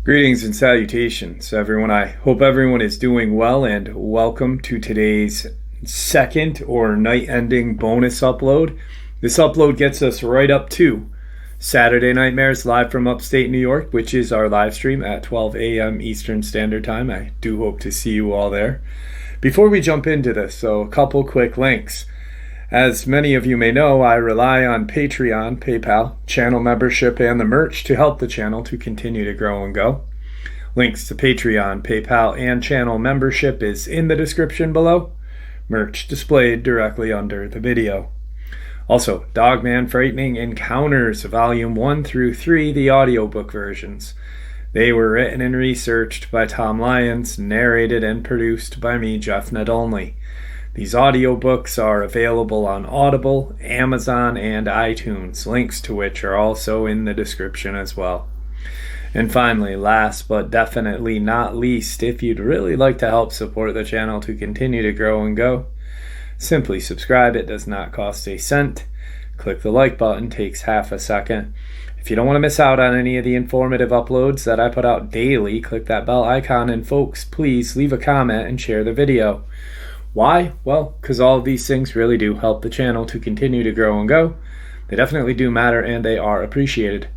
Greetings and salutations, everyone. I hope everyone is doing well, and welcome to today's second or night-ending bonus upload. This upload gets us right up to Saturday Nightmares live from upstate New York, which is our live stream at 12 a.m. Eastern Standard Time. I do hope to see you all there. Before we jump into this, so a couple quick links. As many of you may know, I rely on Patreon, PayPal, channel membership, and the merch to help the channel to continue to grow and go. Links to Patreon, PayPal, and channel membership is in the description below. Merch displayed directly under the video. Also, Dogman Frightening Encounters, Volume 1 through 3, the audiobook versions. They were written and researched by Tom Lyons, narrated and produced by me, Jeff Nedolny. These audiobooks are available on Audible, Amazon, and iTunes, links to which are also in the description as well. And finally, last but definitely not least, if you'd really like to help support the channel to continue to grow and go, simply subscribe. It does not cost a cent. Click the like button, takes half a second. If you don't want to miss out on any of the informative uploads that I put out daily, click that bell icon, and folks, please leave a comment and share the video. Why? Well, because all of these things really do help the channel to continue to grow and go. They definitely do matter, and they are appreciated.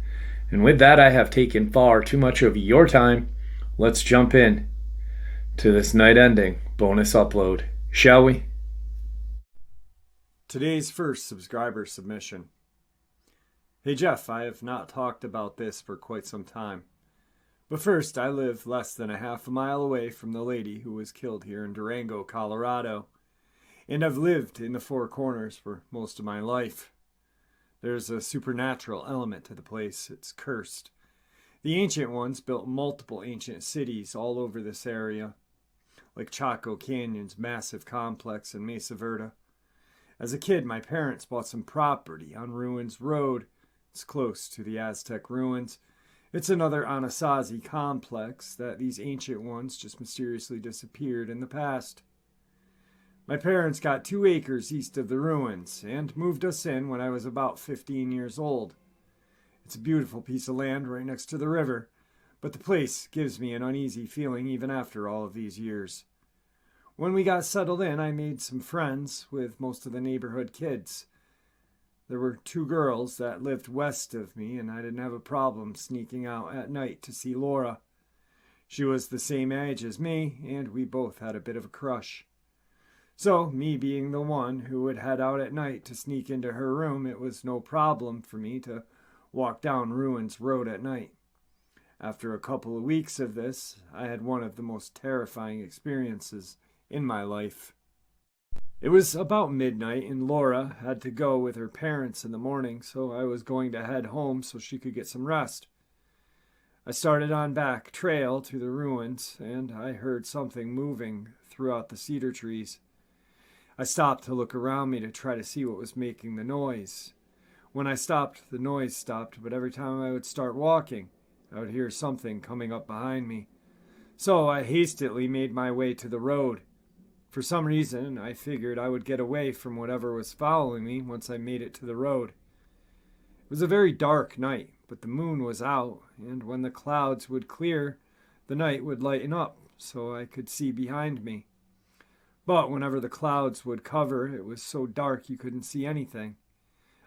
And with that, I have taken far too much of your time. Let's jump in to this night-ending bonus upload, shall we? Today's first subscriber submission. Hey Jeff, I have not talked about this for quite some time. But first, I live less than a half a mile away from the lady who was killed here in Durango, Colorado. And I've lived in the Four Corners for most of my life. There's a supernatural element to the place. It's cursed. The ancient ones built multiple ancient cities all over this area, like Chaco Canyon's massive complex in Mesa Verde. As a kid, my parents bought some property on Ruins Road. It's close to the Aztec ruins. It's another Anasazi complex that these ancient ones just mysteriously disappeared in the past. My parents got 2 acres east of the ruins and moved us in when I was about 15 years old. It's a beautiful piece of land right next to the river, but the place gives me an uneasy feeling even after all of these years. When we got settled in, I made some friends with most of the neighborhood kids. There were 2 girls that lived west of me, and I didn't have a problem sneaking out at night to see Laura. She was the same age as me, and we both had a bit of a crush. So, me being the one who would head out at night to sneak into her room, it was no problem for me to walk down Ruins Road at night. After a couple of weeks of this, I had one of the most terrifying experiences in my life. It was about midnight, and Laura had to go with her parents in the morning, so I was going to head home so she could get some rest. I started on back trail to the ruins, and I heard something moving throughout the cedar trees. I stopped to look around me to try to see what was making the noise. When I stopped, the noise stopped, but every time I would start walking, I would hear something coming up behind me. So I hastily made my way to the road. For some reason, I figured I would get away from whatever was following me once I made it to the road. It was a very dark night, but the moon was out, and when the clouds would clear, the night would lighten up so I could see behind me. But whenever the clouds would cover, it was so dark you couldn't see anything.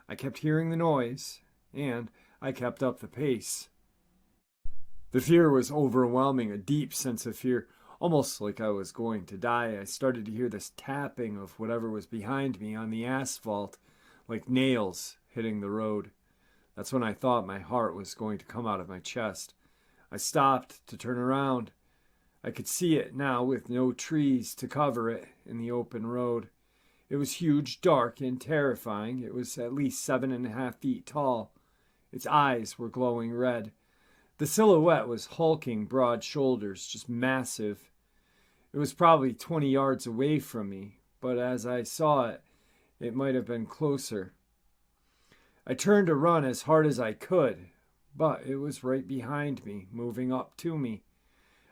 I kept hearing the noise, and I kept up the pace. The fear was overwhelming, a deep sense of fear. Almost like I was going to die. I started to hear this tapping of whatever was behind me on the asphalt, like nails hitting the road. That's when I thought my heart was going to come out of my chest. I stopped to turn around. I could see it now with no trees to cover it in the open road. It was huge, dark, and terrifying. It was at least 7.5 feet tall. Its eyes were glowing red. The silhouette was hulking broad shoulders, just massive. It was probably 20 yards away from me, but as I saw it, it might have been closer. I turned to run as hard as I could, but it was right behind me, moving up to me.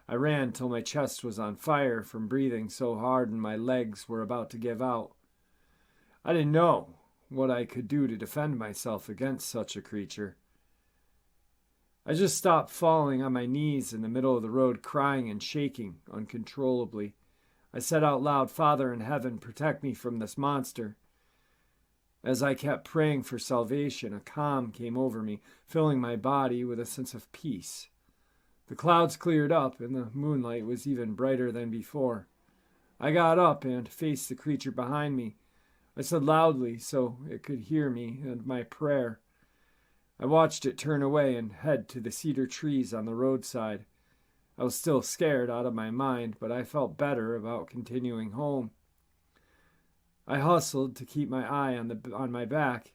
I ran till my chest was on fire from breathing so hard and my legs were about to give out. I didn't know what I could do to defend myself against such a creature. I just stopped falling on my knees in the middle of the road, crying and shaking uncontrollably. I said out loud, "Father in heaven, protect me from this monster." As I kept praying for salvation, a calm came over me, filling my body with a sense of peace. The clouds cleared up, and the moonlight was even brighter than before. I got up and faced the creature behind me. I said loudly so it could hear me and my prayer. I watched it turn away and head to the cedar trees on the roadside. I was still scared out of my mind, but I felt better about continuing home. I hustled to keep my eye on my back.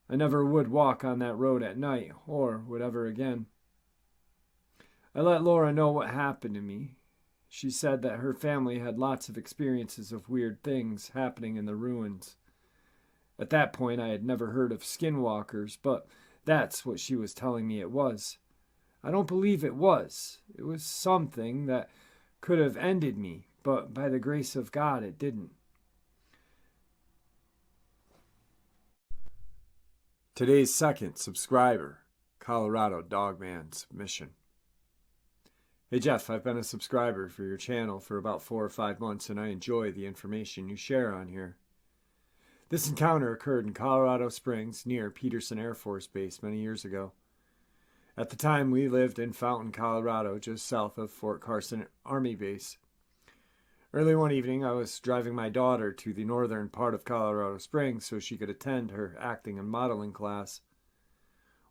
I never would walk on that road at night, or would ever again. I let Laura know what happened to me. She said that her family had lots of experiences of weird things happening in the ruins. At that point, I had never heard of skinwalkers, but that's what she was telling me it was. I don't believe it was. It was something that could have ended me, but by the grace of God, it didn't. Today's second subscriber, Colorado Dogman submission. Hey Jeff, I've been a subscriber for your channel for about 4 or 5 months, and I enjoy the information you share on here. This encounter occurred in Colorado Springs near Peterson Air Force Base many years ago. At the time, we lived in Fountain, Colorado, just south of Fort Carson Army Base. Early one evening, I was driving my daughter to the northern part of Colorado Springs so she could attend her acting and modeling class.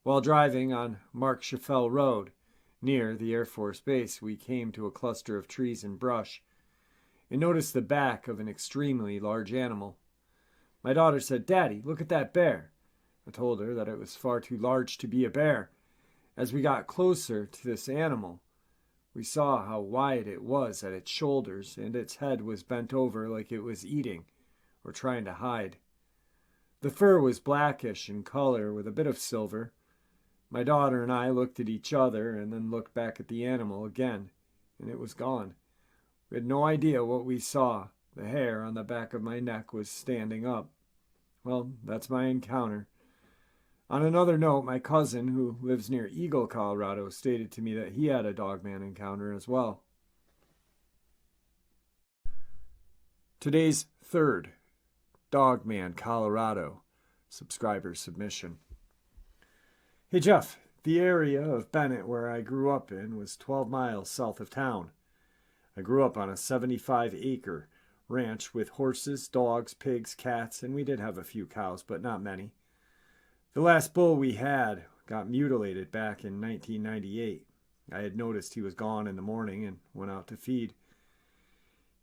While driving on Mark Schaffel Road, near the Air Force Base, we came to a cluster of trees and brush and noticed the back of an extremely large animal. My daughter said, "Daddy, look at that bear." I told her that it was far too large to be a bear. As we got closer to this animal, we saw how wide it was at its shoulders, and its head was bent over like it was eating or trying to hide. The fur was blackish in color with a bit of silver. My daughter and I looked at each other and then looked back at the animal again, and it was gone. We had no idea what we saw. The hair on the back of my neck was standing up. Well, that's my encounter. On another note, my cousin, who lives near Eagle, Colorado, stated to me that he had a Dogman encounter as well. Today's third Dogman, Colorado subscriber submission. Hey Jeff, the area of Bennett where I grew up in was 12 miles south of town. I grew up on a 75-acre ranch with horses, dogs, pigs, cats, and we did have a few cows, but not many. The last bull we had got mutilated back in 1998. I had noticed he was gone in the morning and went out to feed.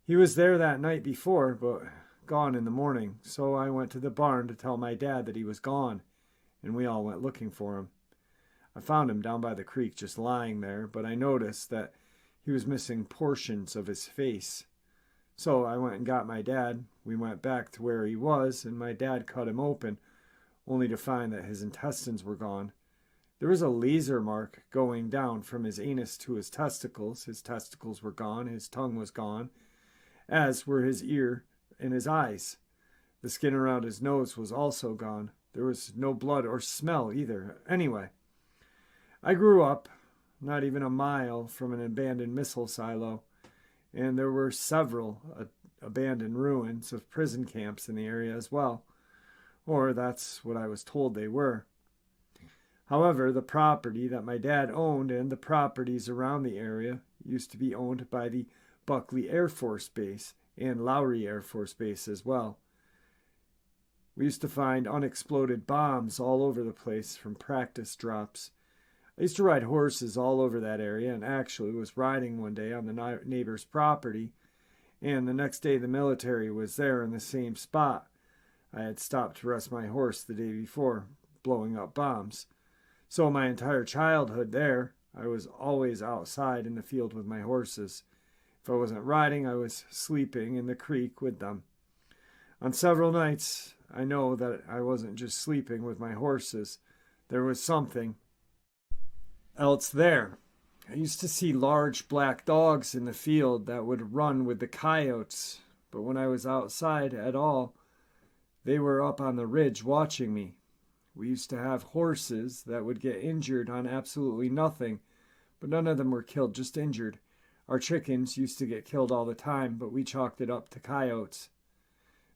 He was there that night before, but gone in the morning, so I went to the barn to tell my dad that he was gone, and we all went looking for him. I found him down by the creek just lying there, but I noticed that he was missing portions of his face. So I went and got my dad. We went back to where he was, and my dad cut him open, only to find that his intestines were gone. There was a laser mark going down from his anus to his testicles. His testicles were gone, his tongue was gone, as were his ear and his eyes. The skin around his nose was also gone. There was no blood or smell either. Anyway, I grew up not even a mile from an abandoned missile silo, and there were several abandoned ruins of prison camps in the area as well. Or that's what I was told they were. However, the property that my dad owned and the properties around the area used to be owned by the Buckley Air Force Base and Lowry Air Force Base as well. We used to find unexploded bombs all over the place from practice drops. I used to ride horses all over that area, and actually was riding one day on the neighbor's property, and the next day the military was there in the same spot. I had stopped to rest my horse the day before, blowing up bombs. So my entire childhood there, I was always outside in the field with my horses. If I wasn't riding, I was sleeping in the creek with them. On several nights, I know that I wasn't just sleeping with my horses. There was something else there. I used to see large black dogs in the field that would run with the coyotes, but when I was outside at all, They were up on the ridge watching me. We used to have horses that would get injured on absolutely nothing, but none of them were killed, just injured. Our chickens used to get killed all the time, but we chalked it up to coyotes.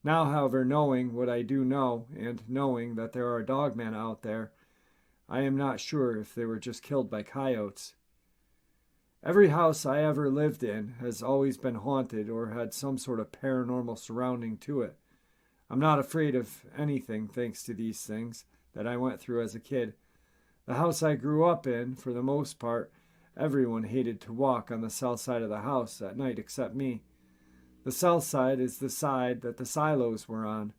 Now, however, knowing what I do know, and knowing that there are dogmen out there, I am not sure if they were just killed by coyotes. Every house I ever lived in has always been haunted or had some sort of paranormal surrounding to it. I'm not afraid of anything thanks to these things that I went through as a kid. The house I grew up in, for the most part, everyone hated to walk on the south side of the house at night except me. The south side is the side that the silos were on.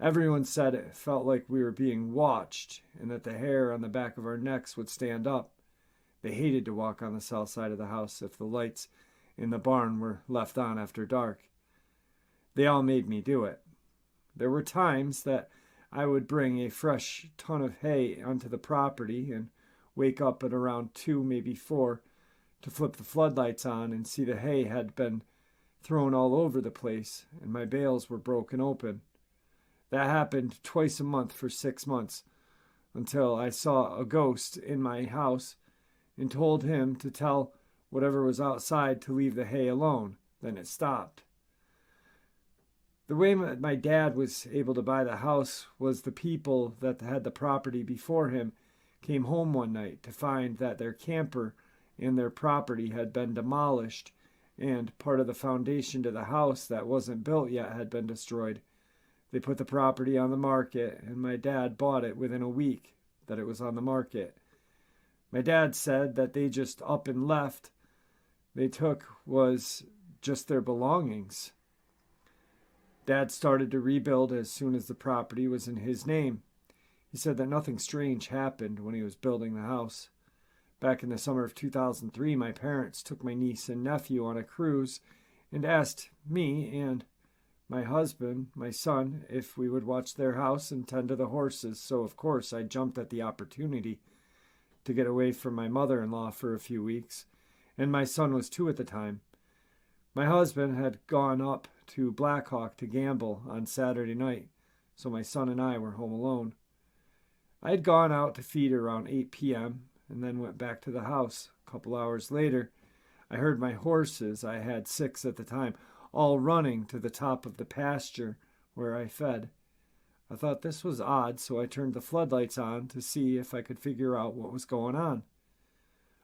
Everyone said it felt like we were being watched and that the hair on the back of our necks would stand up. They hated to walk on the south side of the house if the lights in the barn were left on after dark. They all made me do it. There were times that I would bring a fresh ton of hay onto the property and wake up at around 2, maybe 4, to flip the floodlights on and see the hay had been thrown all over the place and my bales were broken open. That happened twice a month for 6 months until I saw a ghost in my house and told him to tell whatever was outside to leave the hay alone. Then it stopped. The way my dad was able to buy the house was the people that had the property before him came home one night to find that their camper and their property had been demolished and part of the foundation to the house that wasn't built yet had been destroyed. They put the property on the market, and my dad bought it within a week that it was on the market. My dad said that they just up and left. They took was just their belongings. Dad started to rebuild as soon as the property was in his name. He said that nothing strange happened when he was building the house. Back in the summer of 2003, my parents took my niece and nephew on a cruise and asked me and my husband, my son, if we would watch their house and tend to the horses. So, of course, I jumped at the opportunity to get away from my mother-in-law for a few weeks, and my son was 2 at the time. My husband had gone up to Black Hawk to gamble on Saturday night, so my son and I were home alone. I had gone out to feed around 8 p.m. and then went back to the house. A couple hours later, I heard my horses, I had 6 at the time, all running to the top of the pasture where I fed. I thought this was odd, so I turned the floodlights on to see if I could figure out what was going on.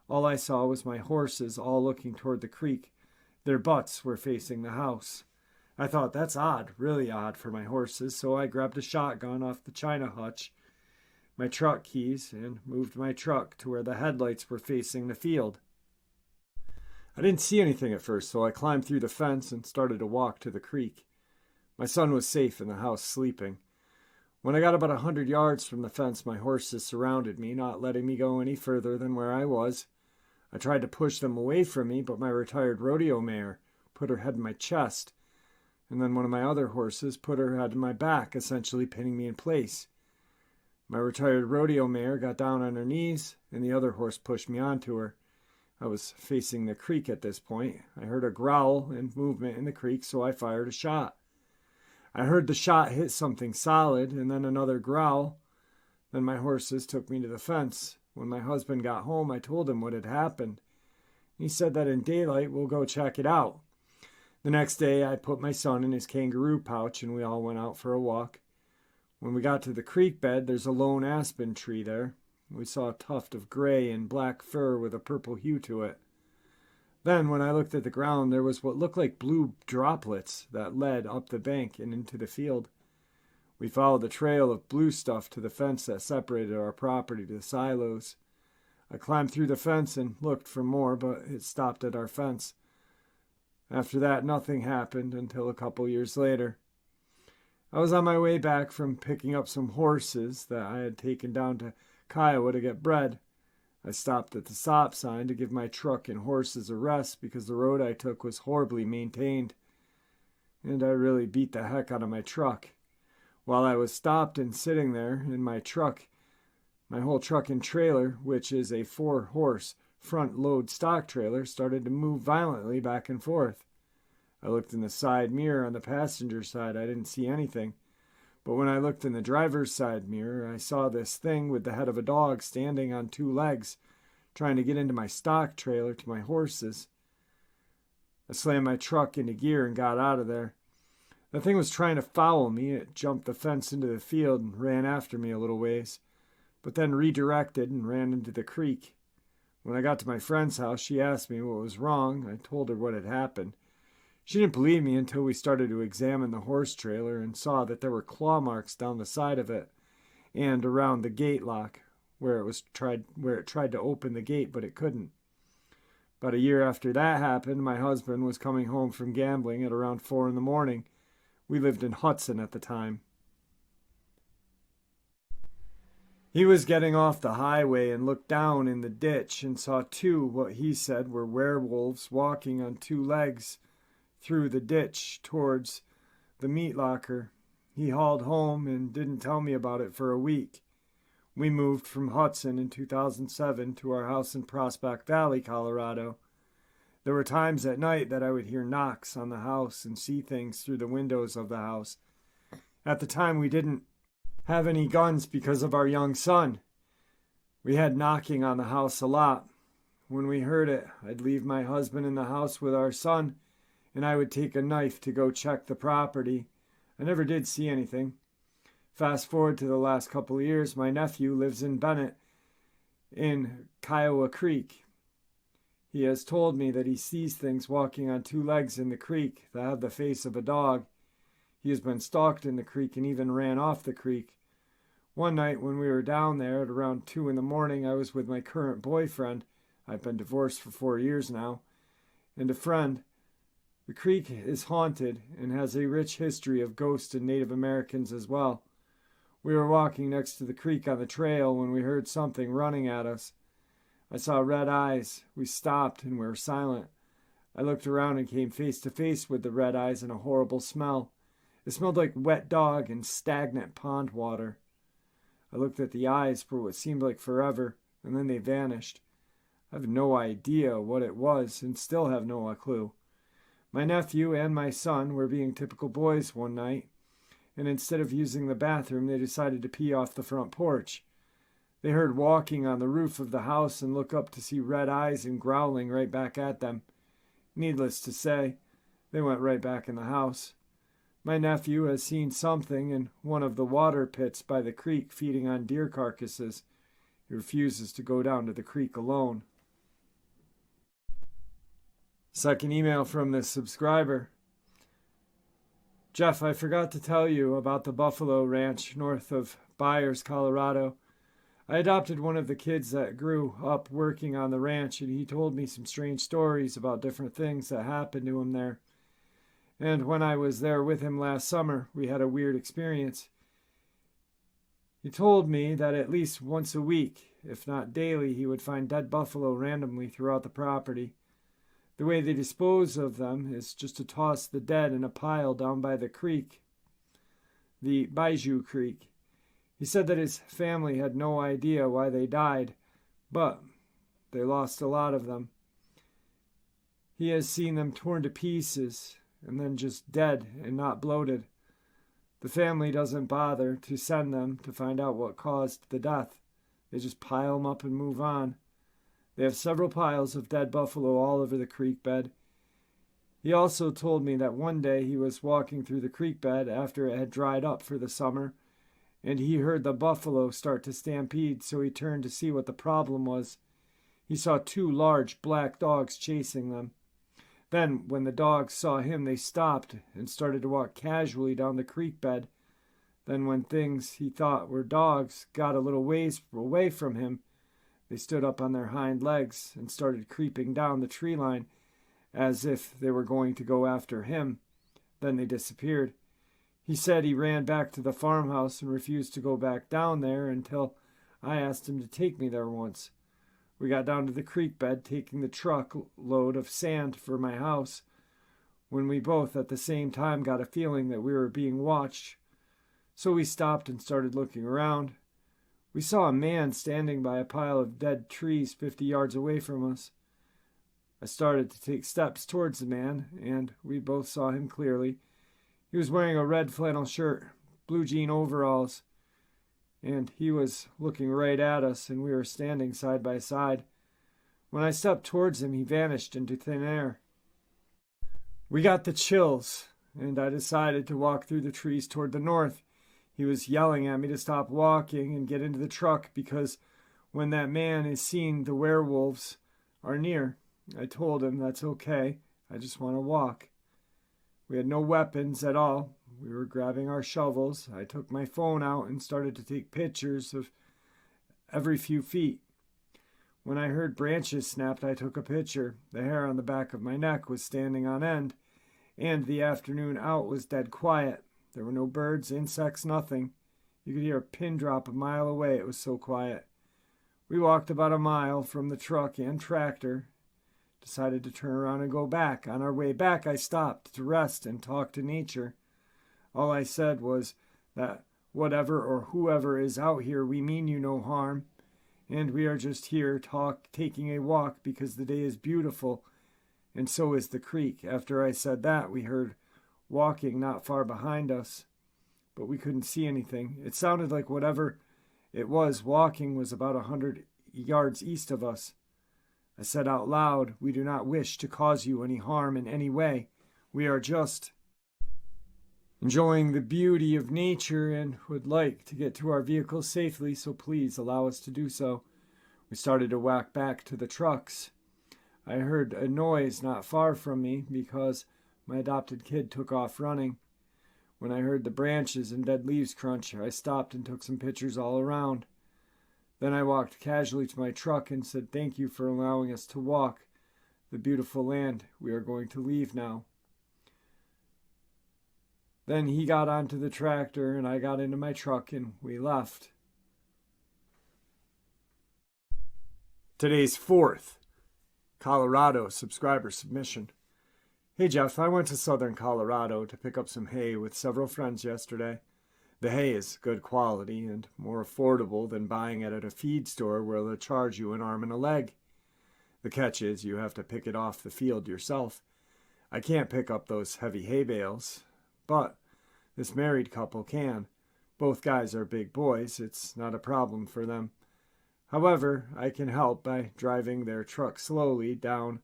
All I saw was my horses all looking toward the creek. Their butts were facing the house. I thought, that's odd, really odd for my horses, so I grabbed a shotgun off the china hutch, my truck keys, and moved my truck to where the headlights were facing the field. I didn't see anything at first, so I climbed through the fence and started to walk to the creek. My son was safe in the house sleeping. When I got about 100 yards from the fence, my horses surrounded me, not letting me go any further than where I was. I tried to push them away from me, but my retired rodeo mare put her head in my chest, and then one of my other horses put her head in my back, essentially pinning me in place. My retired rodeo mare got down on her knees, and the other horse pushed me onto her. I was facing the creek at this point. I heard a growl and movement in the creek, so I fired a shot. I heard the shot hit something solid, and then another growl. Then my horses took me to the fence. When my husband got home, I told him what had happened. He said that in daylight we'll go check it out. The next day, I put my son in his kangaroo pouch, and we all went out for a walk. When we got to the creek bed, there's a lone aspen tree there. We saw a tuft of gray and black fur with a purple hue to it. Then, when I looked at the ground, there was what looked like blue droplets that led up the bank and into the field. We followed the trail of blue stuff to the fence that separated our property to the silos. I climbed through the fence and looked for more, but it stopped at our fence. After that, nothing happened until a couple years later. I was on my way back from picking up some horses that I had taken down to Kiowa to get bread. I stopped at the stop sign to give my truck and horses a rest because the road I took was horribly maintained, and I really beat the heck out of my truck. While I was stopped and sitting there in my truck, my whole truck and trailer, which is a 4-horse front-load stock trailer, started to move violently back and forth. I looked in the side mirror on the passenger side. I didn't see anything, But when I looked in the driver's side mirror, I saw this thing with the head of a dog standing on two legs, trying to get into my stock trailer to my horses. I slammed my truck into gear and got out of there. The thing was trying to foul me. It jumped the fence into the field and ran after me a little ways, but then redirected and ran into the creek. When I got to my friend's house, she asked me what was wrong. I told her what had happened. She didn't believe me until we started to examine the horse trailer and saw that there were claw marks down the side of it and around the gate lock where it tried to open the gate, but it couldn't. About a year after that happened, my husband was coming home from gambling at around 4 in the morning. We lived in Hudson at the time. He was getting off the highway and looked down in the ditch and saw two, what he said were werewolves, walking on two legs through the ditch towards the meat locker. He hauled home and didn't tell me about it for a week. We moved from Hudson in 2007 to our house in Prospect Valley, Colorado. There were times at night that I would hear knocks on the house and see things through the windows of the house. At the time, we didn't have any guns because of our young son. We had knocking on the house a lot. When we heard it, I'd leave my husband in the house with our son, and I would take a knife to go check the property. I never did see anything. Fast forward to the last couple of years, my nephew lives in Bennett in Kiowa Creek. He has told me that he sees things walking on two legs in the creek that have the face of a dog. He has been stalked in the creek and even ran off the creek. One night when we were down there at around 2 in the morning, I was with my current boyfriend. I've been divorced for 4 years now, and a friend. The creek is haunted and has a rich history of ghosts and Native Americans as well. We were walking next to the creek on the trail when we heard something running at us. I saw red eyes. We stopped and we were silent. I looked around and came face to face with the red eyes and a horrible smell. It smelled like wet dog and stagnant pond water. I looked at the eyes for what seemed like forever, and then they vanished. I have no idea what it was and still have no clue. My nephew and my son were being typical boys one night, and instead of using the bathroom, they decided to pee off the front porch. They heard walking on the roof of the house and look up to see red eyes and growling right back at them. Needless to say, they went right back in the house. My nephew has seen something in one of the water pits by the creek feeding on deer carcasses. He refuses to go down to the creek alone. Second email from this subscriber. Jeff, I forgot to tell you about the buffalo ranch north of Byers, Colorado. I adopted one of the kids that grew up working on the ranch, and he told me some strange stories about different things that happened to him there. And when I was there with him last summer, we had a weird experience. He told me that at least once a week, if not daily, he would find dead buffalo randomly throughout the property. The way they dispose of them is just to toss the dead in a pile down by the creek, the Bijou Creek. He said that his family had no idea why they died, but they lost a lot of them. He has seen them torn to pieces and then just dead and not bloated. The family doesn't bother to send them to find out what caused the death. They just pile them up and move on. They have several piles of dead buffalo all over the creek bed. He also told me that one day he was walking through the creek bed after it had dried up for the summer, and he heard the buffalo start to stampede, so he turned to see what the problem was. He saw 2 large black dogs chasing them. Then, when the dogs saw him, they stopped and started to walk casually down the creek bed. Then when things he thought were dogs got a little ways away from him, they stood up on their hind legs and started creeping down the tree line as if they were going to go after him. Then they disappeared. He said he ran back to the farmhouse and refused to go back down there until I asked him to take me there once. We got down to the creek bed, taking the truck load of sand for my house, when we both at the same time got a feeling that we were being watched. So we stopped and started looking around. We saw a man standing by a pile of dead trees 50 yards away from us. I started to take steps towards the man, and we both saw him clearly. He was wearing a red flannel shirt, blue jean overalls, and he was looking right at us, and we were standing side by side. When I stepped towards him, he vanished into thin air. We got the chills, and I decided to walk through the trees toward the north. He was yelling at me to stop walking and get into the truck because when that man is seen, the werewolves are near. I told him that's okay. I just want to walk. We had no weapons at all. We were grabbing our shovels. I took my phone out and started to take pictures of every few feet. When I heard branches snapped, I took a picture. The hair on the back of my neck was standing on end, and the afternoon out was dead quiet. There were no birds, insects, nothing. You could hear a pin drop a mile away. It was so quiet. We walked about a mile from the truck and tractor. Decided to turn around and go back. On our way back, I stopped to rest and talk to nature. All I said was that whatever or whoever is out here, we mean you no harm. And we are just here taking a walk because the day is beautiful, and so is the creek. After I said that, we heard walking not far behind us, but we couldn't see anything. It sounded like whatever it was walking was about 100 yards east of us. I said out loud, "We do not wish to cause you any harm in any way. We are just enjoying the beauty of nature and would like to get to our vehicle safely, so please allow us to do so." We started to walk back to the trucks. I heard a noise not far from me because my adopted kid took off running. When I heard the branches and dead leaves crunch, I stopped and took some pictures all around. Then I walked casually to my truck and said, "Thank you for allowing us to walk the beautiful land. We are going to leave now." Then he got onto the tractor and I got into my truck and we left. Today's fourth Colorado subscriber submission. Hey Jeff, I went to southern Colorado to pick up some hay with several friends yesterday. The hay is good quality and more affordable than buying it at a feed store where they'll charge you an arm and a leg. The catch is you have to pick it off the field yourself. I can't pick up those heavy hay bales, but this married couple can. Both guys are big boys. It's not a problem for them. However, I can help by driving their truck slowly down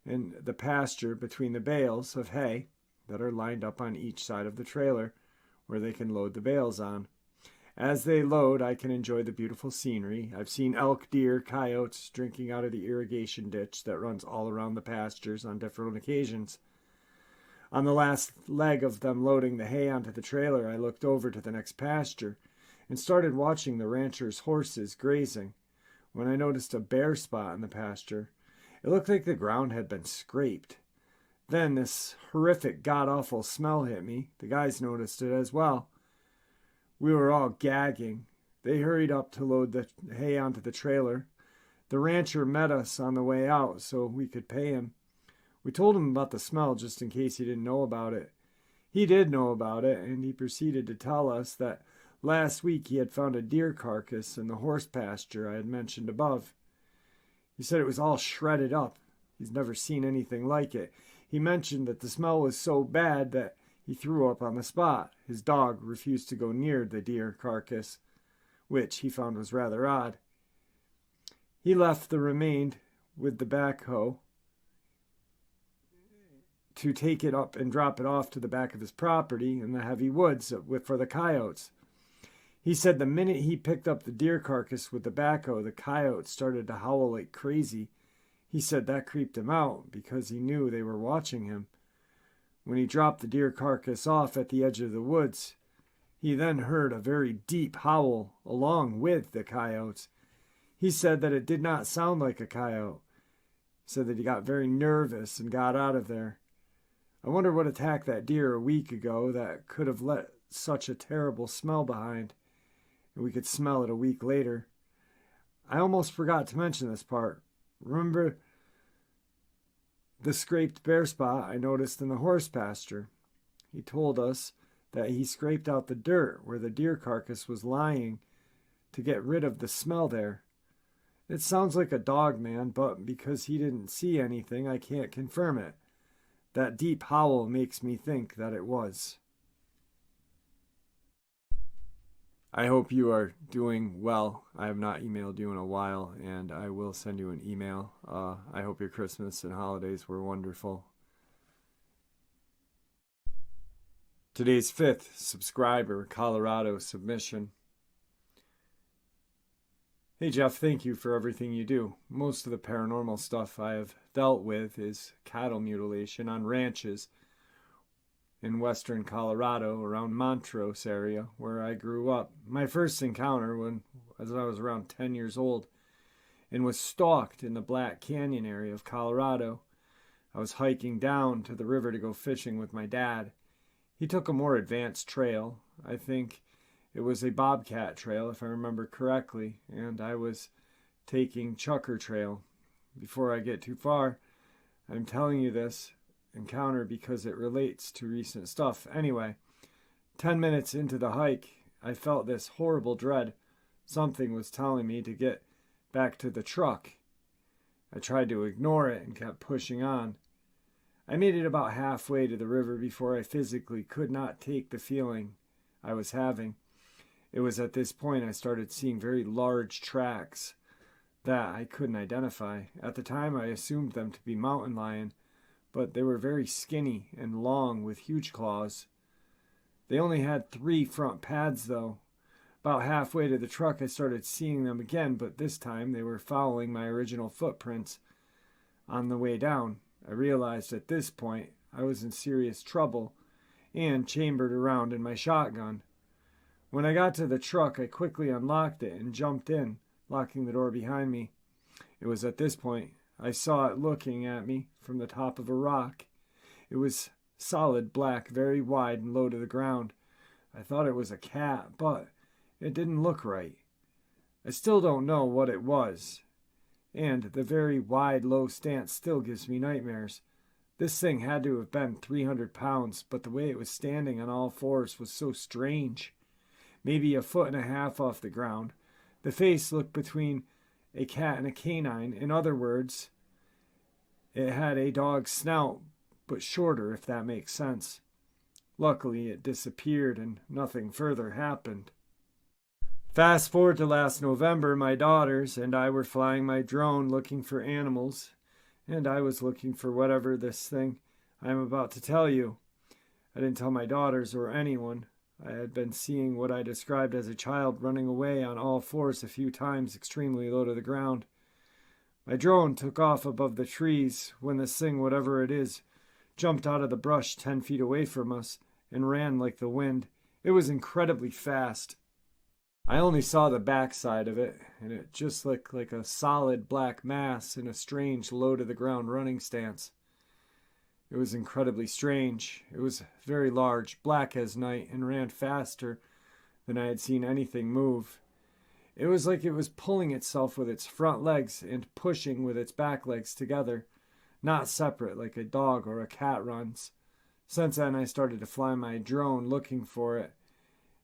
in the pasture between the bales of hay that are lined up on each side of the trailer where they can load the bales on. As they load, I can enjoy the beautiful scenery. I've seen elk, deer, coyotes drinking out of the irrigation ditch that runs all around the pastures on different occasions. On the last leg of them loading the hay onto the trailer, I looked over to the next pasture and started watching the ranchers' horses grazing when I noticed a bare spot in the pasture. It looked like the ground had been scraped. Then this horrific, god-awful smell hit me. The guys noticed it as well. We were all gagging. They hurried up to load the hay onto the trailer. The rancher met us on the way out so we could pay him. We told him about the smell just in case he didn't know about it. He did know about it, and he proceeded to tell us that last week he had found a deer carcass in the horse pasture I had mentioned above. He said it was all shredded up. He's never seen anything like it. He mentioned that the smell was so bad that he threw up on the spot. His dog refused to go near the deer carcass, which he found was rather odd. He left the remains with the backhoe to take it up and drop it off to the back of his property in the heavy woods for the coyotes. He said the minute he picked up the deer carcass with the backhoe, the coyotes started to howl like crazy. He said that creeped him out because he knew they were watching him. When he dropped the deer carcass off at the edge of the woods, he then heard a very deep howl along with the coyotes. He said that it did not sound like a coyote. He said that he got very nervous and got out of there. I wonder what attacked that deer a week ago that could have let such a terrible smell behind, and we could smell it a week later. I almost forgot to mention this part. Remember the scraped bare spot I noticed in the horse pasture? He told us that he scraped out the dirt where the deer carcass was lying to get rid of the smell there. It sounds like a Dogman, but because he didn't see anything, I can't confirm it. That deep howl makes me think that it was. I hope you are doing well. I have not emailed you in a while, and I will send you an email. I hope your Christmas and holidays were wonderful. Today's fifth subscriber, Colorado submission. Hey Jeff, thank you for everything you do. Most of the paranormal stuff I have dealt with is cattle mutilation on ranches in western Colorado around Montrose area where I grew up. My first encounter as I was around 10 years old and was stalked in the Black Canyon area of Colorado. I was hiking down to the river to go fishing with my dad. He took a more advanced trail. I think it was a bobcat trail, if I remember correctly, and I was taking Chucker Trail. Before I get too far, I'm telling you this encounter because it relates to recent stuff. Anyway, 10 minutes into the hike, I felt this horrible dread. Something was telling me to get back to the truck. I tried to ignore it and kept pushing on. I made it about halfway to the river before I physically could not take the feeling I was having. It was at this point I started seeing very large tracks that I couldn't identify. At the time I assumed them to be mountain lion, but they were very skinny and long with huge claws. They only had 3 front pads though. About halfway to the truck I started seeing them again, but this time they were following my original footprints on the way down. I realized at this point I was in serious trouble and chambered around in my shotgun. When I got to the truck, I quickly unlocked it and jumped in, locking the door behind me. It was at this point I saw it looking at me from the top of a rock. It was solid black, very wide and low to the ground. I thought it was a cat, but it didn't look right. I still don't know what it was, and the very wide, low stance still gives me nightmares. This thing had to have been 300 pounds, but the way it was standing on all fours was so strange. Maybe a foot and a half off the ground. The face looked between a cat and a canine. In other words, it had a dog's snout, but shorter, if that makes sense. Luckily, it disappeared and nothing further happened. Fast forward to last November, my daughters and I were flying my drone looking for animals, and I was looking for whatever this thing I am about to tell you. I didn't tell my daughters or anyone. I had been seeing what I described as a child running away on all fours a few times, extremely low to the ground. My drone took off above the trees when this thing, whatever it is, jumped out of the brush 10 feet away from us and ran like the wind. It was incredibly fast. I only saw the backside of it, and it just looked like a solid black mass in a strange low-to-the-ground running stance. It was incredibly strange. It was very large, black as night, and ran faster than I had seen anything move. It was like it was pulling itself with its front legs and pushing with its back legs together, not separate like a dog or a cat runs. Since then, I started to fly my drone looking for it,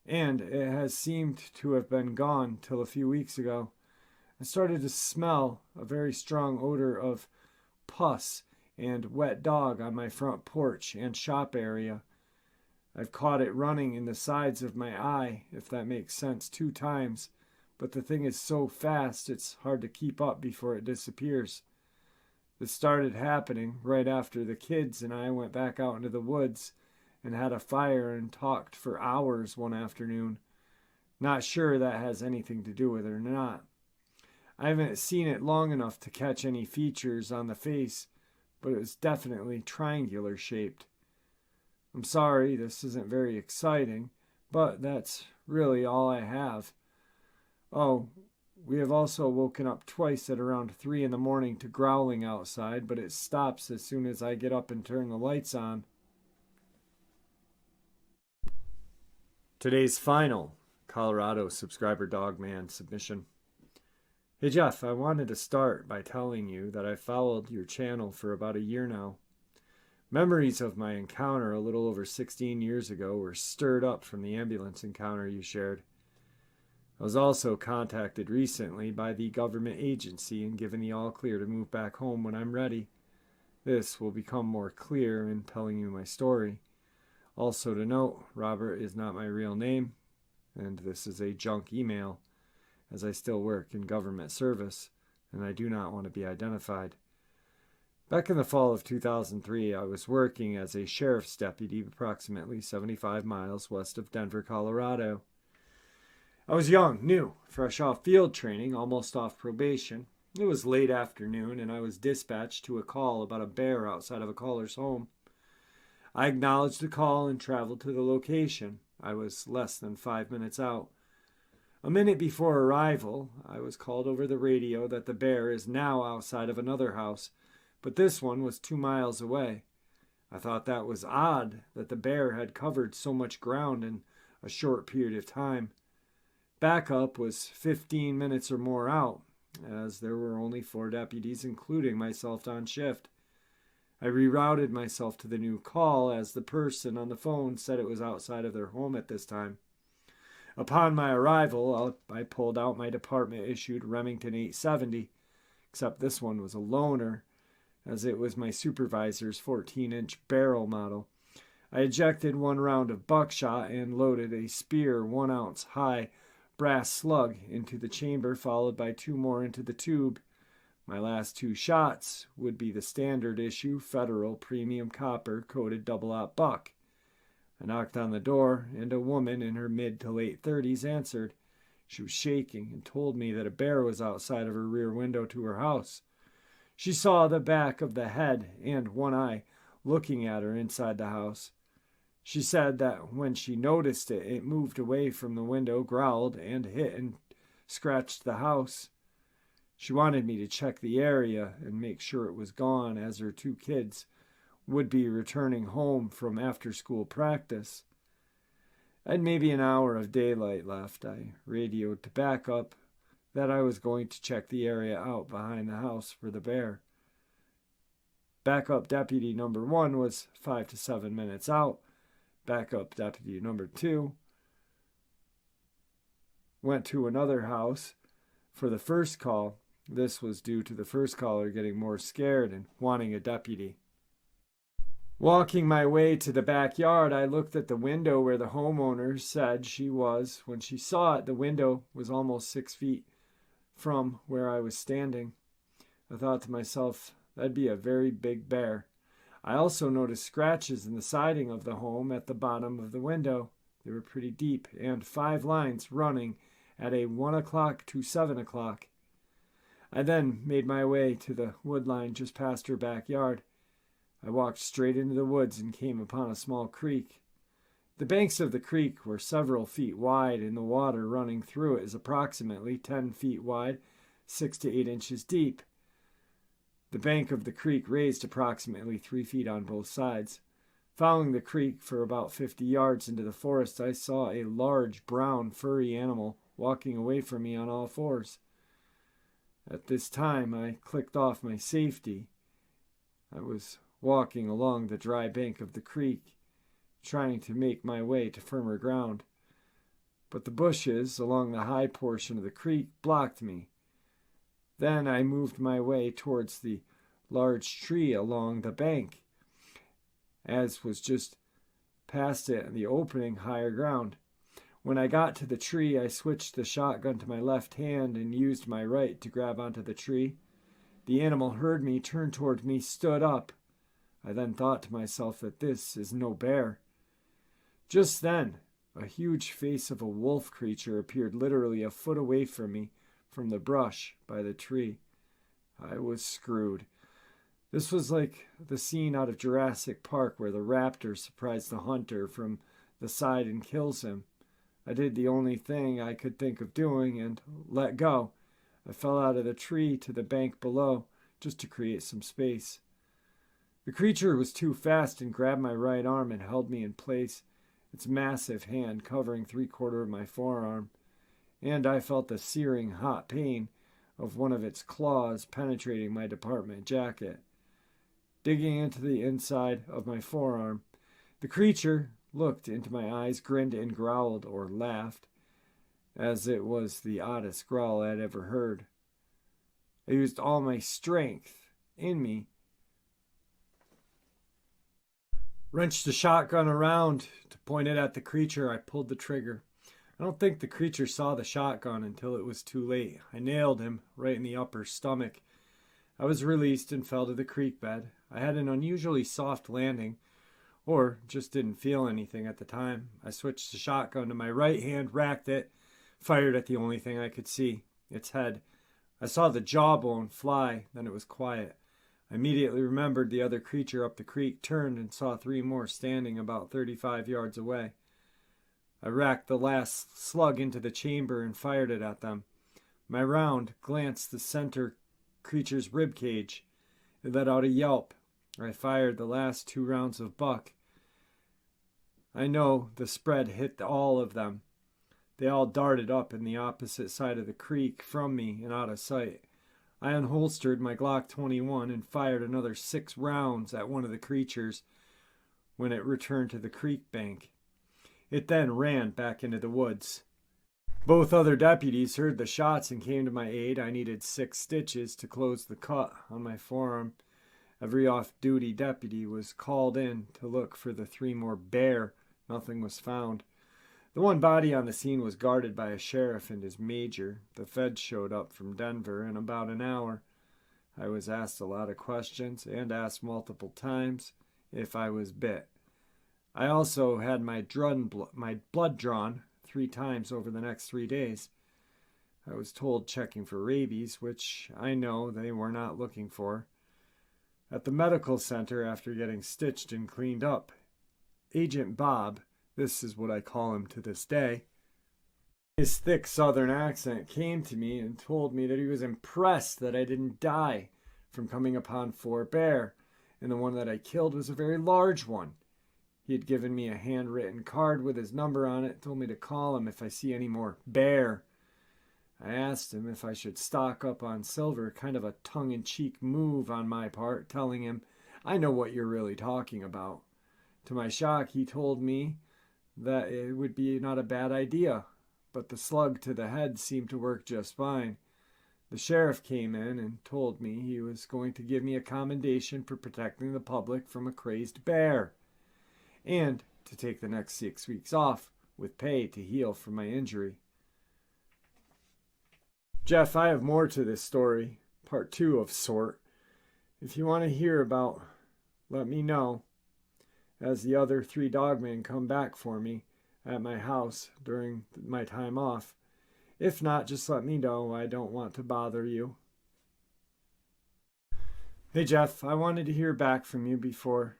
and it has seemed to have been gone till a few weeks ago. I started to smell a very strong odor of pus and wet dog on my front porch and shop area. I've caught it running in the sides of my eye, if that makes sense, 2 times, but the thing is so fast it's hard to keep up before it disappears. This started happening right after the kids and I went back out into the woods and had a fire and talked for hours one afternoon. Not sure that has anything to do with it or not. I haven't seen it long enough to catch any features on the face, but it was definitely triangular shaped. I'm sorry this isn't very exciting, but that's really all I have. Oh, we have also woken up twice at around 3 in the morning to growling outside, but it stops as soon as I get up and turn the lights on. Today's final Colorado subscriber Dogman submission. Hey Jeff, I wanted to start by telling you that I followed your channel for about a year now. Memories of my encounter a little over 16 years ago were stirred up from the ambulance encounter you shared. I was also contacted recently by the government agency and given the all clear to move back home when I'm ready. This will become more clear in telling you my story. Also to note, Robert is not my real name, and this is a junk email, as I still work in government service, and I do not want to be identified. Back in the fall of 2003, I was working as a sheriff's deputy approximately 75 miles west of Denver, Colorado. I was young, new, fresh off field training, almost off probation. It was late afternoon, and I was dispatched to a call about a bear outside of a caller's home. I acknowledged the call and traveled to the location. I was less than 5 minutes out. A minute before arrival, I was called over the radio that the bear is now outside of another house, but this one was 2 miles away. I thought that was odd that the bear had covered so much ground in a short period of time. Backup was 15 minutes or more out, as there were only 4 deputies, including myself, on shift. I rerouted myself to the new call as the person on the phone said it was outside of their home at this time. Upon my arrival, I pulled out my department-issued Remington 870, except this one was a loaner, as it was my supervisor's 14-inch barrel model. I ejected 1 round of buckshot and loaded a Spear 1-ounce high brass slug into the chamber, followed by 2 more into the tube. My last 2 shots would be the standard issue Federal Premium Copper coated double-aught buck. I knocked on the door, and a woman in her mid to late 30s answered. She was shaking and told me that a bear was outside of her rear window to her house. She saw the back of the head and one eye looking at her inside the house. She said that when she noticed it, it moved away from the window, growled, and hit and scratched the house. She wanted me to check the area and make sure it was gone, as her 2 kids would be returning home from after-school practice. I had maybe an hour of daylight left. I radioed to backup that I was going to check the area out behind the house for the bear. Backup deputy number 1 was 5 to 7 minutes out. Backup deputy number 2 went to another house for the first call. This was due to the first caller getting more scared and wanting a deputy. Walking my way to the backyard, I looked at the window where the homeowner said she was. When she saw it, the window was almost 6 feet from where I was standing. I thought to myself, that'd be a very big bear. I also noticed scratches in the siding of the home at the bottom of the window. They were pretty deep, and 5 lines running at a 1 o'clock to 7 o'clock. I then made my way to the wood line just past her backyard. I walked straight into the woods and came upon a small creek. The banks of the creek were several feet wide, and the water running through it is approximately 10 feet wide, 6 to 8 inches deep. The bank of the creek raised approximately 3 feet on both sides. Following the creek for about 50 yards into the forest, I saw a large brown furry animal walking away from me on all 4s. At this time, I clicked off my safety. I was walking along the dry bank of the creek, trying to make my way to firmer ground. But the bushes along the high portion of the creek blocked me. Then I moved my way towards the large tree along the bank, as was just past it in the opening higher ground. When I got to the tree, I switched the shotgun to my left hand and used my right to grab onto the tree. The animal heard me, turned toward me, stood up. I then thought to myself that this is no bear. Just then, a huge face of a wolf creature appeared literally a foot away from me from the brush by the tree. I was screwed. This was like the scene out of Jurassic Park where the raptor surprised the hunter from the side and kills him. I did the only thing I could think of doing and let go. I fell out of the tree to the bank below just to create some space. The creature was too fast and grabbed my right arm and held me in place, its massive hand covering 3/4 of my forearm, and I felt the searing hot pain of one of its claws penetrating my department jacket, digging into the inside of my forearm. The creature looked into my eyes, grinned and growled or laughed, as it was the oddest growl I had ever heard. I used all my strength in me, wrenched the shotgun around to point it at the creature. I pulled the trigger. I don't think the creature saw the shotgun until it was too late. I nailed him right in the upper stomach. I was released and fell to the creek bed. I had an unusually soft landing, or just didn't feel anything at the time. I switched the shotgun to my right hand, racked it, fired at the only thing I could see, its head. I saw the jawbone fly, then it was quiet. I immediately remembered the other creature up the creek, turned, and saw 3 more standing about 35 yards away. I racked the last slug into the chamber and fired it at them. My round glanced the center creature's rib cage. It let out a yelp. I fired the last 2 rounds of buck. I know the spread hit all of them. They all darted up in the opposite side of the creek from me and out of sight. I unholstered my Glock 21 and fired another 6 rounds at one of the creatures when it returned to the creek bank. It then ran back into the woods. Both other deputies heard the shots and came to my aid. I needed 6 stitches to close the cut on my forearm. Every off-duty deputy was called in to look for the 3 more bear. Nothing was found. The one body on the scene was guarded by a sheriff and his major. The feds showed up from Denver in about an hour. I was asked a lot of questions and asked multiple times if I was bit. I also had my blood drawn 3 times over the next 3 days. I was told checking for rabies, which I know they were not looking for. At the medical center, after getting stitched and cleaned up, Agent Bob, this is what I call him to this day, his thick southern accent came to me and told me that he was impressed that I didn't die from coming upon 4 bear, and the one that I killed was a very large one. He had given me a handwritten card with his number on it, told me to call him if I see any more bear. I asked him if I should stock up on silver, kind of a tongue-in-cheek move on my part, telling him, I know what you're really talking about. To my shock, he told me that it would be not a bad idea, but the slug to the head seemed to work just fine. The sheriff came in and told me he was going to give me a commendation for protecting the public from a crazed bear, and to take the next 6 weeks off with pay to heal from my injury. Jeff, I have more to this story, part 2 of sort. If you want to hear about, let me know, as the other 3 dogmen come back for me at my house during my time off. If not, just let me know. I don't want to bother you. Hey Jeff, I wanted to hear back from you before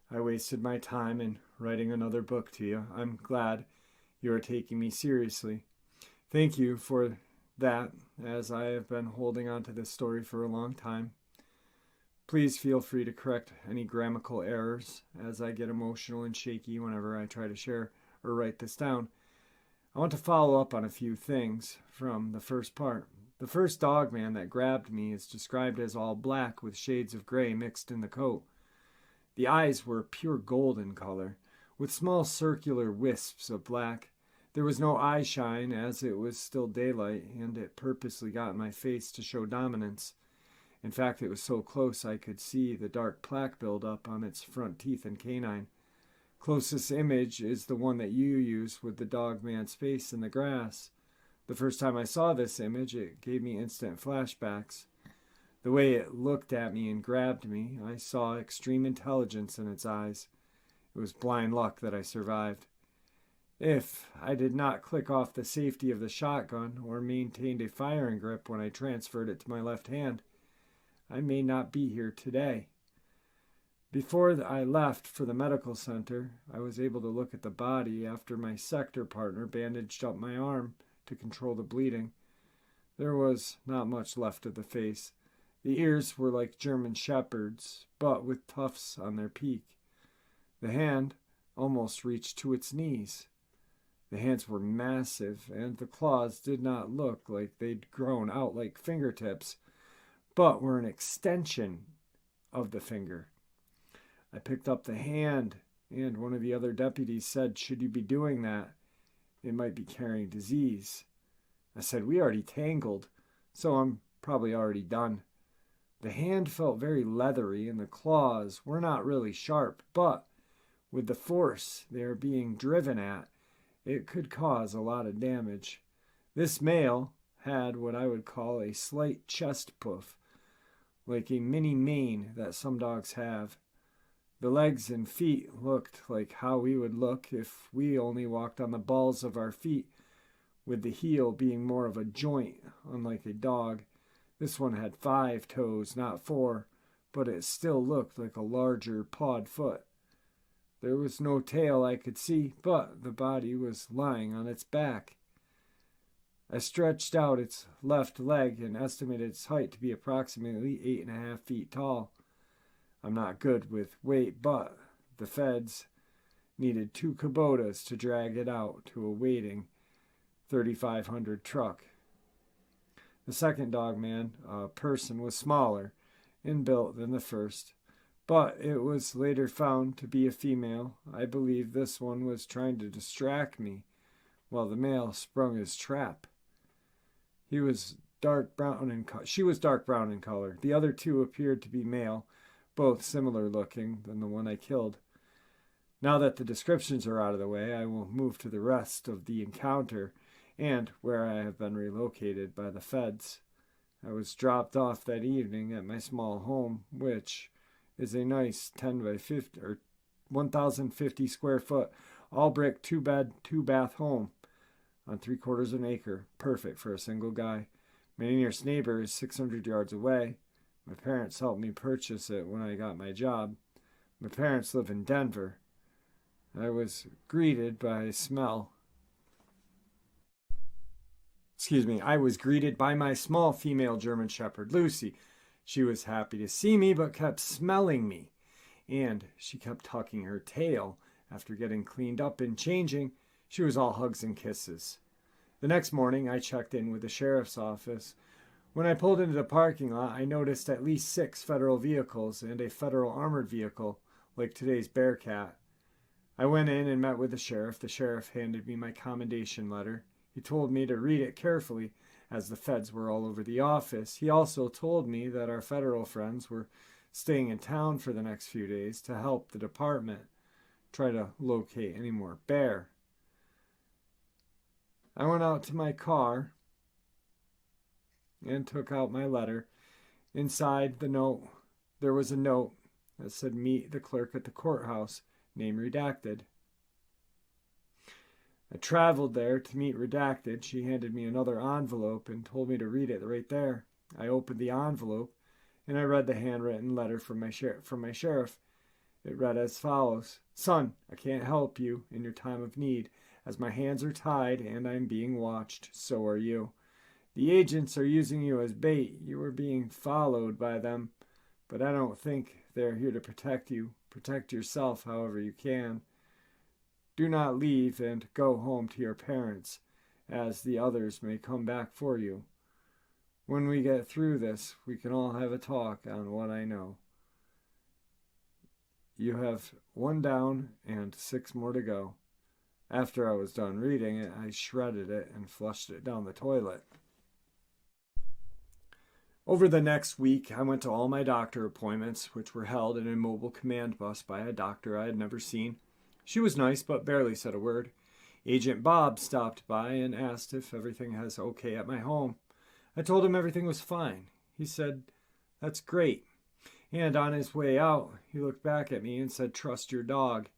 I wasted my time in writing another book to you. I'm glad you are taking me seriously. Thank you for that, as I have been holding on to this story for a long time. Please feel free to correct any grammatical errors, as I get emotional and shaky whenever I try to share or write this down. I want to follow up on a few things from the first part. The first dogman that grabbed me is described as all black with shades of gray mixed in the coat. The eyes were pure gold in color, with small circular wisps of black. There was no eye shine, as it was still daylight, and it purposely got in my face to show dominance. In fact, it was so close I could see the dark plaque build up on its front teeth and canine. Closest image is the one that you use with the dogman's face in the grass. The first time I saw this image, it gave me instant flashbacks. The way it looked at me and grabbed me, I saw extreme intelligence in its eyes. It was blind luck that I survived. If I did not click off the safety of the shotgun or maintained a firing grip when I transferred it to my left hand, I may not be here today. Before I left for the medical center, I was able to look at the body after my sector partner bandaged up my arm to control the bleeding. There was not much left of the face. The ears were like German shepherds, but with tufts on their peak. The hand almost reached to its knees. The hands were massive, and the claws did not look like they'd grown out like fingertips, but were an extension of the finger. I picked up the hand, and one of the other deputies said, "Should you be doing that? It might be carrying disease." I said, "We already tangled, so I'm probably already done." The hand felt very leathery, and the claws were not really sharp, but with the force they are being driven at, it could cause a lot of damage. This male had what I would call a slight chest puff, like a mini mane that some dogs have. The legs and feet looked like how we would look if we only walked on the balls of our feet, with the heel being more of a joint, unlike a dog. This one had 5 toes, not 4, but it still looked like a larger pawed foot. There was no tail I could see, but the body was lying on its back. I stretched out its left leg and estimated its height to be approximately 8.5 feet tall. I'm not good with weight, but the feds needed 2 Kubotas to drag it out to a waiting 3,500 truck. The second Dogman person was smaller in built than the first, but it was later found to be a female. I believe this one was trying to distract me while the male sprung his trap. She was dark brown in color. The other 2 appeared to be male, both similar looking than the one I killed. Now that the descriptions are out of the way, I will move to the rest of the encounter and where I have been relocated by the feds. I was dropped off that evening at my small home, which is a nice 10 by 50 or 1,050 square foot, all brick, 2-bed, 2-bath home on 3/4 of an acre, perfect for a single guy. My nearest neighbor is 600 yards away. My parents helped me purchase it when I got my job. My parents live in Denver. I was greeted by a smell. I was greeted by my small female German Shepherd, Lucy. She was happy to see me, but kept smelling me. And she kept tucking her tail. After getting cleaned up and changing, she was all hugs and kisses. The next morning, I checked in with the sheriff's office. When I pulled into the parking lot, I noticed at least 6 federal vehicles and a federal armored vehicle, like today's Bearcat. I went in and met with the sheriff. The sheriff handed me my commendation letter. He told me to read it carefully, as the feds were all over the office. He also told me that our federal friends were staying in town for the next few days to help the department try to locate any more bear. I went out to my car and took out my letter. Inside the note, there was a note that said, "Meet the clerk at the courthouse, name redacted." I traveled there to meet redacted. She handed me another envelope and told me to read it right there. I opened the envelope and I read the handwritten letter from my sheriff. It read as follows: "Son, I can't help you in your time of need, as my hands are tied and I'm being watched. So are you. The agents are using you as bait. You are being followed by them, but I don't think they're here to protect you. Protect yourself however you can. Do not leave and go home to your parents, as the others may come back for you. When we get through this, we can all have a talk on what I know. You have 1 down and 6 more to go." After I was done reading it, I shredded it and flushed it down the toilet. Over the next week, I went to all my doctor appointments, which were held in a mobile command bus by a doctor I had never seen. She was nice, but barely said a word. Agent Bob stopped by and asked if everything was okay at my home. I told him everything was fine. He said, "That's great." And on his way out, he looked back at me and said, "Trust your dog."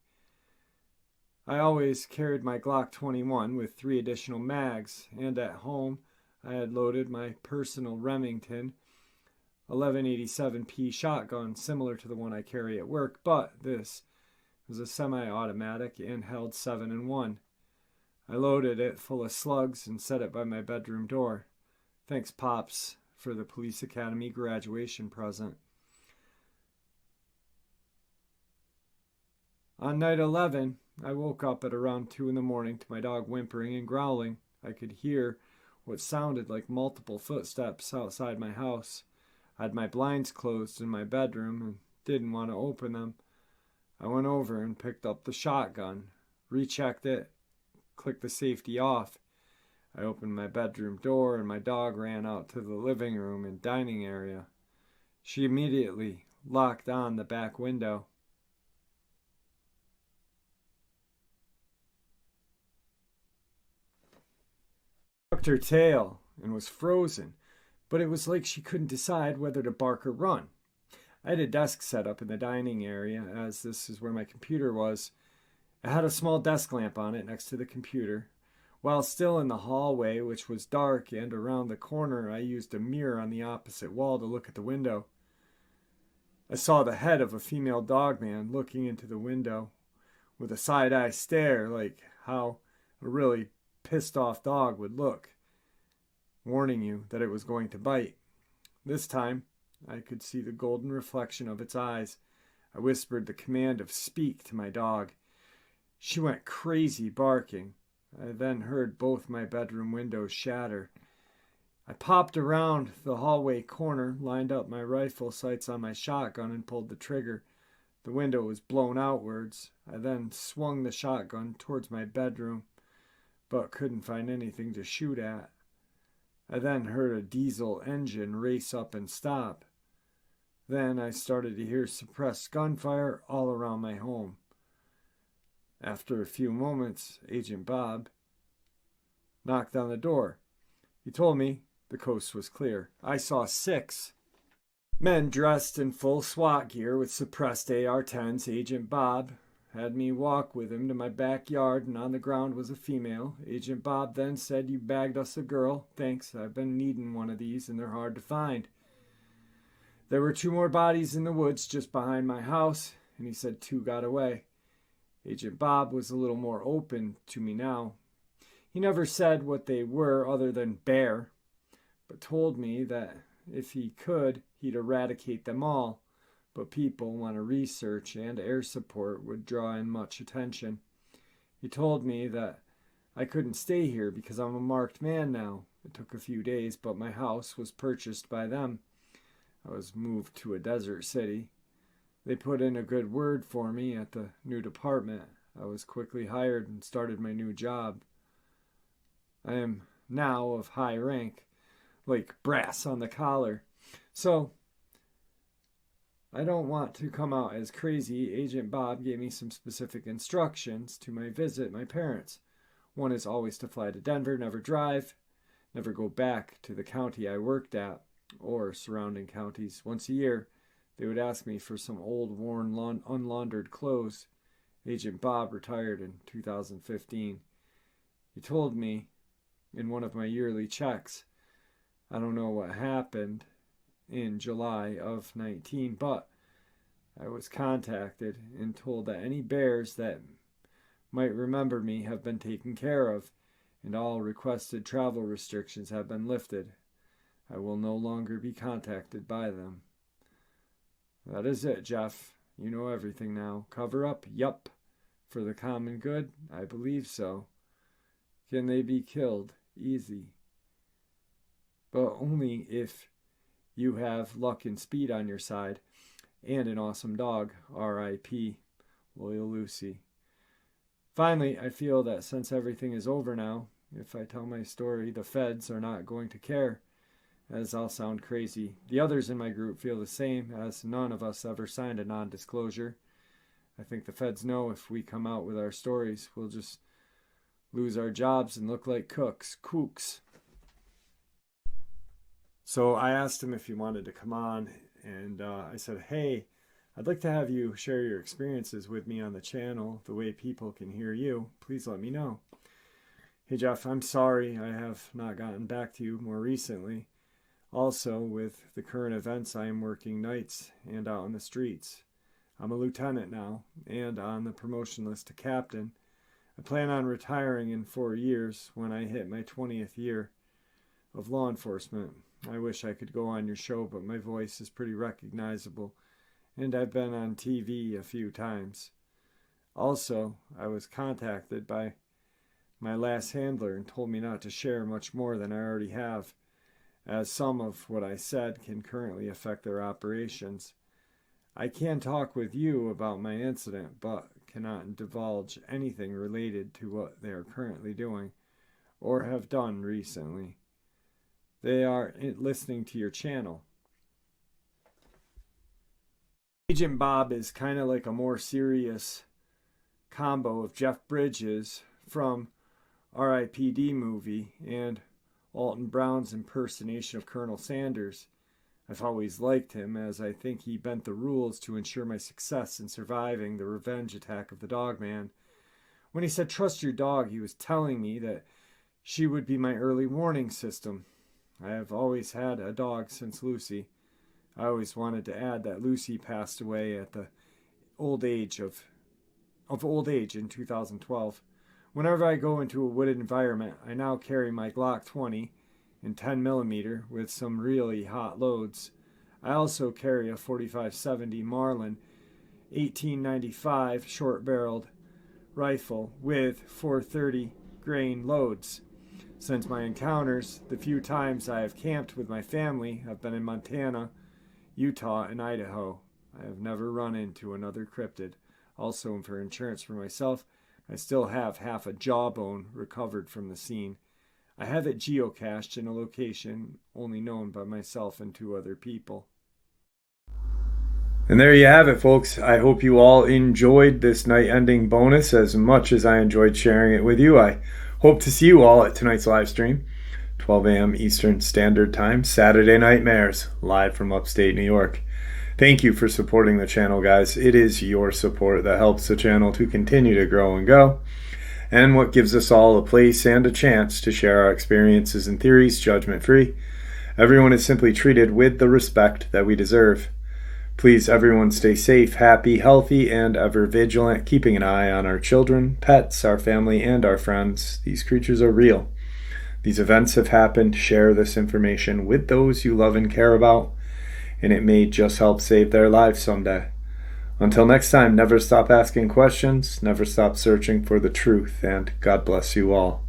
I always carried my Glock 21 with 3 additional mags, and at home I had loaded my personal Remington 1187P shotgun, similar to the one I carry at work, but this was a semi-automatic and held 7-in-1. I loaded it full of slugs and set it by my bedroom door. Thanks, Pops, for the police academy graduation present. On night 11, I woke up at around 2 in the morning to my dog whimpering and growling. I could hear what sounded like multiple footsteps outside my house. I had my blinds closed in my bedroom and didn't want to open them. I went over and picked up the shotgun, rechecked it, clicked the safety off. I opened my bedroom door and my dog ran out to the living room and dining area. She immediately locked on the back window. tucked her tail and was frozen, but it was like she couldn't decide whether to bark or run. I had a desk set up in the dining area, as this is where my computer was. I had a small desk lamp on it next to the computer. While still in the hallway, which was dark, and around the corner, I used a mirror on the opposite wall to look at the window. I saw the head of a female dogman looking into the window with a side-eye stare, like how a really pissed-off dog would look, warning you that it was going to bite. This time, I could see the golden reflection of its eyes. I whispered the command of speak to my dog. She went crazy barking. I then heard both my bedroom windows shatter. I popped around the hallway corner, lined up my rifle sights on my shotgun, and pulled the trigger. The window was blown outwards. I then swung the shotgun towards my bedroom, but couldn't find anything to shoot at. I then heard a diesel engine race up and stop. Then I started to hear suppressed gunfire all around my home. After a few moments, Agent Bob knocked on the door. He told me the coast was clear. I saw 6 men dressed in full SWAT gear with suppressed AR-10s. Agent Bob had me walk with him to my backyard, and on the ground was a female. Agent Bob then said, "You bagged us a girl. Thanks, I've been needing one of these, and they're hard to find." There were 2 more bodies in the woods just behind my house, and he said 2 got away. Agent Bob was a little more open to me now. He never said what they were other than bear, but told me that if he could, he'd eradicate them all. But people want to research, and air support would draw in much attention. He told me that I couldn't stay here because I'm a marked man now. It took a few days, but my house was purchased by them. I was moved to a desert city. They put in a good word for me at the new department. I was quickly hired and started my new job. I am now of high rank, like brass on the collar. So, I don't want to come out as crazy. Agent Bob gave me some specific instructions to visit my parents. One is always to fly to Denver, never drive, never go back to the county I worked at or surrounding counties. Once a year, they would ask me for some old, worn, unlaundered clothes. Agent Bob retired in 2015. He told me in one of my yearly checks, I don't know what happened in July of 19, but I was contacted and told that any bears that might remember me have been taken care of, and all requested travel restrictions have been lifted. I will no longer be contacted by them. That is it, Jeff. You know everything now. Cover up? Yup. For the common good? I believe so. Can they be killed? Easy. But only if you have luck and speed on your side, and an awesome dog. R.I.P. Loyal Lucy. Finally, I feel that since everything is over now, if I tell my story, the feds are not going to care, as I'll sound crazy. The others in my group feel the same, as none of us ever signed a non-disclosure. I think the feds know if we come out with our stories, we'll just lose our jobs and look like kooks. So I asked him if he wanted to come on, and I said, hey, I'd like to have you share your experiences with me on the channel, the way people can hear you. Please let me know. Hey Jeff, I'm sorry I have not gotten back to you more recently. Also, with the current events, I am working nights and out on the streets. I'm a lieutenant now, and on the promotion list to captain. I plan on retiring in 4 years when I hit my 20th year of law enforcement. I wish I could go on your show, but my voice is pretty recognizable, and I've been on TV a few times. Also, I was contacted by my last handler and told me not to share much more than I already have, as some of what I said can currently affect their operations. I can talk with you about my incident, but cannot divulge anything related to what they are currently doing or have done recently. They are listening to your channel. Agent Bob is kind of like a more serious combo of Jeff Bridges from R.I.P.D. movie and Alton Brown's impersonation of Colonel Sanders. I've always liked him, as I think he bent the rules to ensure my success in surviving the revenge attack of the Dogman. When he said, "Trust your dog," he was telling me that she would be my early warning system. I have always had a dog since Lucy. I always wanted to add that Lucy passed away at the old age in 2012. Whenever I go into a wooded environment, I now carry my Glock 20 in 10mm with some really hot loads. I also carry a 4570 Marlin 1895 short-barreled rifle with 430 grain loads. Since my encounters, the few times I have camped with my family have been in Montana, Utah, and Idaho. I have never run into another cryptid. Also, for insurance for myself, I still have half a jawbone recovered from the scene. I have it geocached in a location only known by myself and 2 other people. And there you have it, folks. I hope you all enjoyed this night-ending bonus as much as I enjoyed sharing it with you. I hope to see you all at tonight's live stream, 12 a.m. Eastern Standard Time, Saturday Nightmares, live from upstate New York. Thank you for supporting the channel, guys. It is your support that helps the channel to continue to grow and go, and what gives us all a place and a chance to share our experiences and theories judgment-free. Everyone is simply treated with the respect that we deserve. Please, everyone, stay safe, happy, healthy, and ever vigilant, keeping an eye on our children, pets, our family, and our friends. These creatures are real. These events have happened. Share this information with those you love and care about, and it may just help save their lives someday. Until next time, never stop asking questions, never stop searching for the truth, and God bless you all.